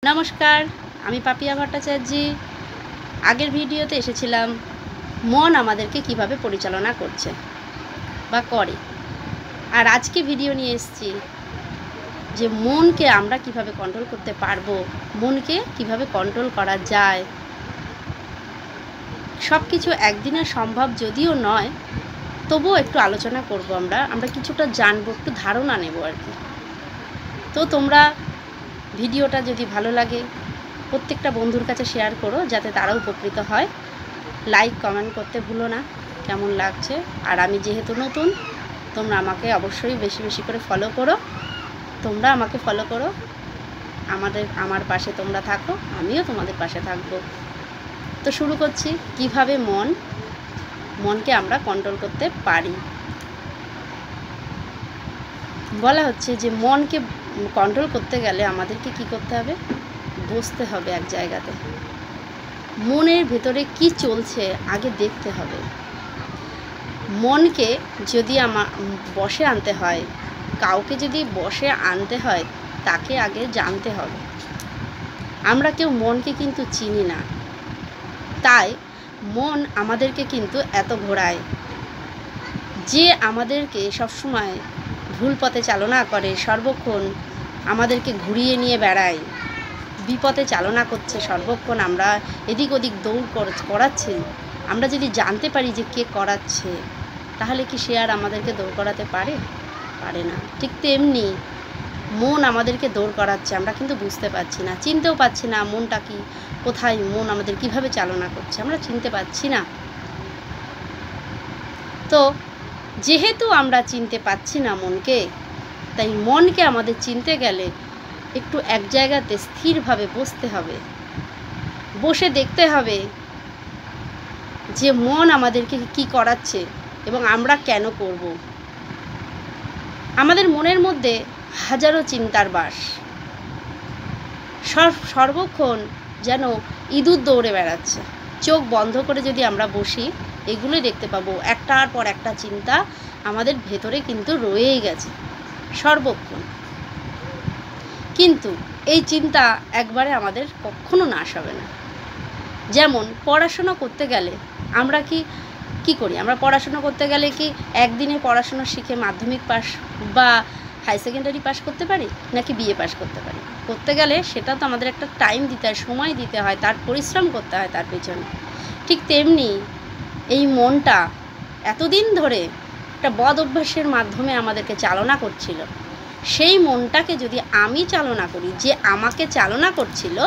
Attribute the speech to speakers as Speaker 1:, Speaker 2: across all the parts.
Speaker 1: নমস্কার, আমি পাপিয়া ভট্টাচার্য। আগের ভিডিওতে এসেছিলাম মন আমাদেরকে কিভাবে পরিচালনা করছে বা করে, আর আজকে ভিডিও নিয়ে এসেছি যে মনকে আমরা কিভাবে কন্ট্রোল করতে পারবো, মনকে কিভাবে কন্ট্রোল করা যায়। সব কিছু একদিনের সম্ভব যদিও নয়, তবুও একটু আলোচনা করব। আমরা কিছুটা জানবো, একটু ধারণা নেব আর কি। তো তোমরা ভিডিওটা যদি ভালো লাগে প্রত্যেকটা বন্ধুর কাছে শেয়ার করো, যাতে তারা উপকৃত হয়। লাইক কমেন্ট করতে ভুলো না কেমন লাগছে। আর আমি যেহেতু নতুন, তোমরা আমাকে অবশ্যই বেশি বেশি করে ফলো করো। তোমরা আমাকে ফলো করো, আমার পাশে তোমরা থাকো, আমিও তোমাদের পাশে থাকবো। তো শুরু করছি কিভাবে মনকে আমরা কন্ট্রোল করতে পারি। বলা হচ্ছে যে মনকে কন্ট্রোল করতে গেলে আমাদেরকে কি করতে হবে? বসতে হবে এক জায়গাতে। মনের ভেতরে কি চলছে আগে দেখতে হবে। মনকে যদি বশে আনতে হয়, কাউকে যদি বশে আনতে হয়, তাকে আগে জানতে হবে। আমরা কেউ মনকে কিন্তু চিনি না, তাই মন আমাদেরকে কিন্তু এত ঘোরায়। যে আমাদেরকে সবসময় ভুল পথে চালনা করে, সর্বক্ষণ আমাদেরকে ঘুরিয়ে নিয়ে বেড়ায়, বিপথে চালনা করছে সর্বক্ষণ, আমরা এদিক ওদিক দৌড় করাচ্ছি। আমরা যদি জানতে পারি যে কে করাচ্ছে, তাহলে কি সে আর আমাদেরকে দৌড় করাতে পারে না। ঠিক তেমনি মন আমাদেরকে দৌড় করাচ্ছে, আমরা কিন্তু বুঝতে পারছি না, চিনতেও পারছি না মনটা কি, কোথায় মন আমাদের কিভাবে চালনা করছে, আমরা চিনতে পারছি না। তো যেহেতু আমরা চিনতে পারছি না মনকে, তাই মনকে আমাদের চিনতে গেলে একটু এক জায়গাতে স্থিরভাবে বসতে হবে। বসে দেখতে হবে যে মন আমাদেরকে কি করাচ্ছে এবং আমরা কেন করব। আমাদের মনের মধ্যে হাজারো চিন্তার বাস, সর্বক্ষণ যেন ইঁদুর দৌড়ে বেড়াচ্ছে। চোখ বন্ধ করে যদি আমরা বসি, এগুলোই দেখতে পাবো, একটার পর একটা চিন্তা আমাদের ভেতরে কিন্তু রয়েই গেছে সর্বক্ষণ। কিন্তু এই চিন্তা একবারে আমাদের কখনো নাশ হবে না। যেমন পড়াশোনা করতে গেলে আমরা কি করি? আমরা পড়াশোনা করতে গেলে কি একদিনে পড়াশোনা শিখে মাধ্যমিক পাস বা হাই সেকেন্ডারি পাস করতে পারি, নাকি বিএ পাস করতে পারি? করতে গেলে সেটা তো আমাদের একটা টাইম দিতে হয়, সময় দিতে হয়, তার পরিশ্রম করতে হয় তার পেছনে। ঠিক তেমনি এই মনটা এতদিন ধরে একটা বদ অভ্যাসের মাধ্যমে আমাদেরকে চালনা করছিল। সেই মনটাকে যদি আমি চালনা করি, যে আমাকে চালনা করছিল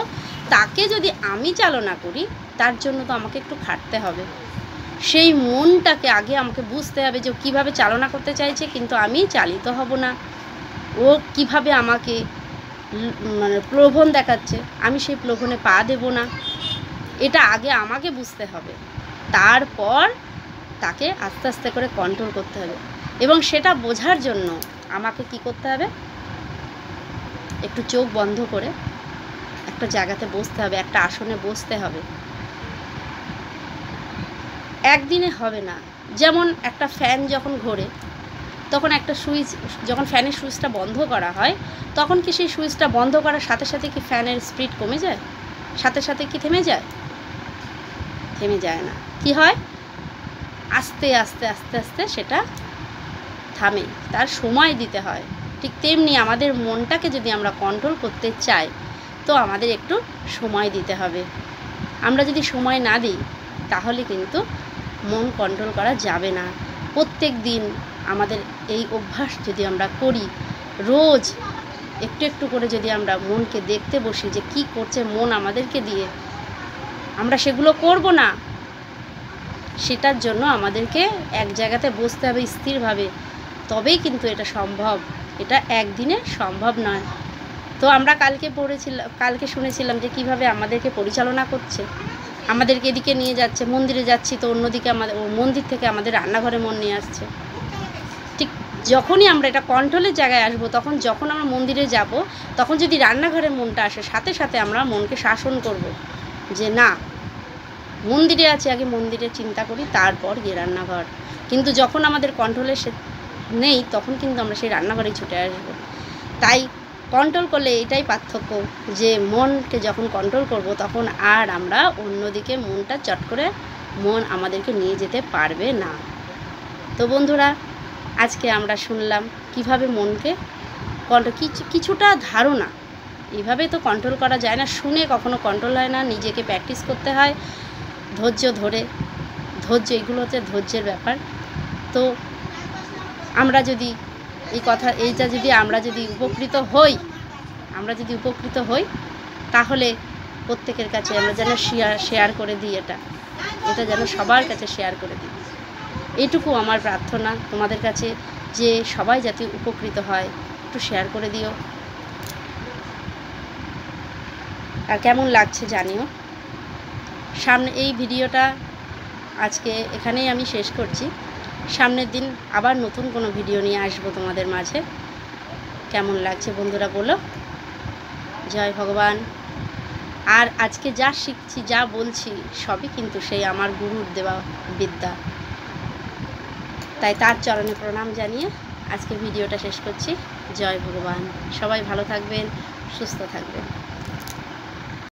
Speaker 1: তাকে যদি আমি চালনা করি, তার জন্য তো আমাকে একটু খাটতে হবে। সেই মনটাকে আগে আমাকে বুঝতে হবে যে ও কীভাবে চালনা করতে চাইছে, কিন্তু আমি চালিত হব না। ও কিভাবে আমাকে প্রলোভন দেখাচ্ছে, আমি সেই প্রলোভনে পা দেব না। এটা আগে আমাকে বুঝতে হবে, তারপর তাকে আস্তে আস্তে করে কন্ট্রোল করতে হবে। এবং সেটা বোঝার জন্য আমাকে কি করতে হবে? একটু চোখ বন্ধ করে একটা জায়গাতে বসতে হবে, একটা আসনে বসতে হবে। একদিনে হবে না। যেমন একটা ফ্যান যখন ঘোরে, তখন একটা সুইচ, যখন ফ্যানের সুইচটা বন্ধ করা হয়, তখন কি সেই সুইচটা বন্ধ করার সাথে সাথে কি ফ্যানের স্পিড কমে যায়? সাথে সাথে কি থেমে যায়? থেমে যায় না। কি হয়? আস্তে আস্তে আস্তে আস্তে সেটা থামে, তার সময় দিতে হয়। ঠিক তেমনি আমাদের মনটাকে যদি আমরা কন্ট্রোল করতে চাই, তো আমাদের একটু সময় দিতে হবে। আমরা যদি সময় না দিই, তাহলে কিন্তু মন কন্ট্রোল করা যাবে না। প্রত্যেক দিন আমাদের এই অভ্যাস যদি আমরা করি, রোজ একটু একটু করে যদি আমরা মনকে দেখতে বসি যে কি করছে মন আমাদেরকে দিয়ে, আমরা সেগুলো করব না। সেটার জন্য আমাদেরকে এক জায়গাতে বসতে হবে স্থিরভাবে, তবেই কিন্তু এটা সম্ভব। এটা একদিনে সম্ভব নয়। তো আমরা কালকে শুনেছিলাম যে কিভাবে আমাদেরকে পরিচালনা করছে, আমাদেরকে এদিকে নিয়ে যাচ্ছে, মন্দিরে যাচ্ছি তো অন্যদিকে মন্দির থেকে আমাদের রান্নাঘরে মন নিয়ে আসছে। ঠিক যখনই আমরা এটা কন্ট্রোলের জায়গায় আসবো, তখন যখন আমরা মন্দিরে যাব, তখন যদি রান্নাঘরে মনটা আসে, সাথে সাথে আমরা মনকে শাসন করব যে না, মন্দিরে আছি, আগে মন্দিরের চিন্তা করি, তারপর গিয়ে রান্নাঘর। কিন্তু যখন আমাদের কন্ট্রোলে নেই, তখন কিন্তু আমরা সেই রান্নাঘরেই ছুটে আসবো। তাই কন্ট্রোল করলে এটাই পার্থক্য যে মনকে যখন কন্ট্রোল করব তখন আর আমরা অন্যদিকে মনটা চট করে মন আমাদেরকে নিয়ে যেতে পারবে না। তো বন্ধুরা, আজকে আমরা শুনলাম কিভাবে মনকে কিছুটা ধারণা, এইভাবে তো কন্ট্রোল করা যায় না, শুনে কখনো কন্ট্রোল হয় না, নিজেকে প্র্যাকটিস করতে হয় ধৈর্য ধরে। এগুলো হচ্ছে ধৈর্যের ব্যাপার। তো আমরা যদি আমরা যদি উপকৃত হই তাহলে প্রত্যেকের কাছে আমরা যেন শেয়ার করে দিই, এটা যেন সবার কাছে শেয়ার করে দিই। এইটুকু আমার প্রার্থনা তোমাদের কাছে, যে সবাই যাতে উপকৃত হয়, একটু শেয়ার করে দিও। আর কেমন লাগছে জানিও। সামনে এই ভিডিওটা আজকে এখানেই আমি শেষ করছি। সামনের দিন আবার নতুন কোনো ভিডিও নিয়ে আসবো তোমাদের মাঝে। কেমন লাগছে বন্ধুরা বলো। জয় ভগবান। আর আজকে যা শিখছি, যা বলছি, সবই কিন্তু সেই আমার গুরুর দেওয়া বিদ্যা। তাই তার চরণে প্রণাম জানিয়ে আজকে ভিডিওটা শেষ করছি। জয় ভগবান। সবাই ভালো থাকবেন, সুস্থ থাকবেন।